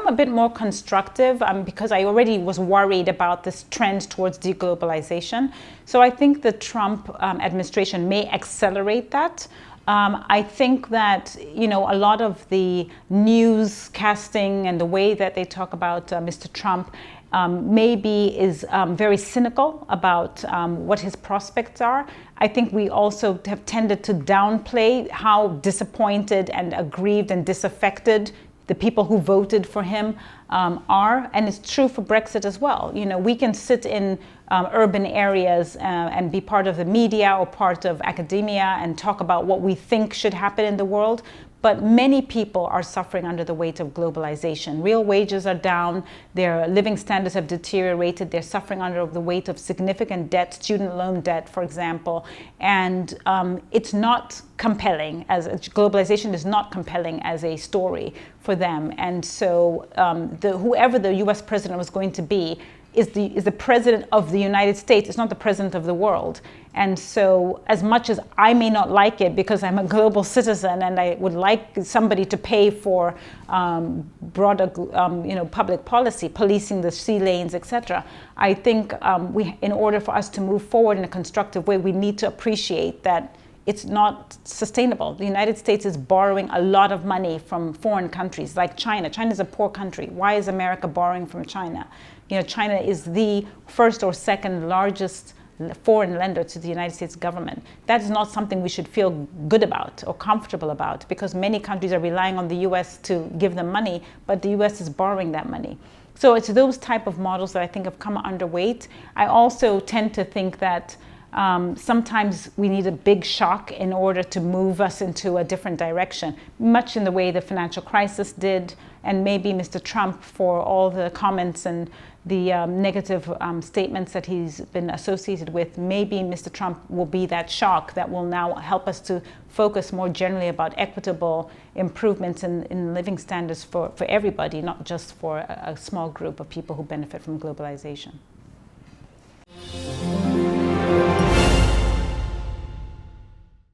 become a bit more constructive because I already was worried about this trend towards de-globalization. So I think the Trump administration may accelerate that. I think that, you know, a lot of the newscasting and the way that they talk about Mr. Trump maybe is very cynical about what his prospects are. I think we also have tended to downplay how disappointed and aggrieved and disaffected the people who voted for him are, and it's true for Brexit as well. You know, we can sit in urban areas and be part of the media or part of academia and talk about what we think should happen in the world, but many people are suffering under the weight of globalization. Real wages are down, their living standards have deteriorated, they're suffering under the weight of significant debt, student loan debt, for example, and it's not compelling, globalization is not compelling as a story for them. And so whoever the US president was going to be is the president of the United States. It's not the president of the world. And so as much as I may not like it because I'm a global citizen and I would like somebody to pay for broader public policy, policing the sea lanes, etc., I think in order for us to move forward in a constructive way, we need to appreciate that it's not sustainable. The United States is borrowing a lot of money from foreign countries like China. China is a poor country. Why is America borrowing from China? You know, China is the first or second largest foreign lender to the United States government. That is not something we should feel good about or comfortable about, because many countries are relying on the US to give them money, but the US is borrowing that money. So it's those type of models that I think have come underweight. I also tend to think that sometimes we need a big shock in order to move us into a different direction, much in the way the financial crisis did, and maybe Mr. Trump, for all the comments and the negative statements that he's been associated with, maybe Mr. Trump will be that shock that will now help us to focus more generally about equitable improvements in living standards for everybody, not just for a small group of people who benefit from globalization.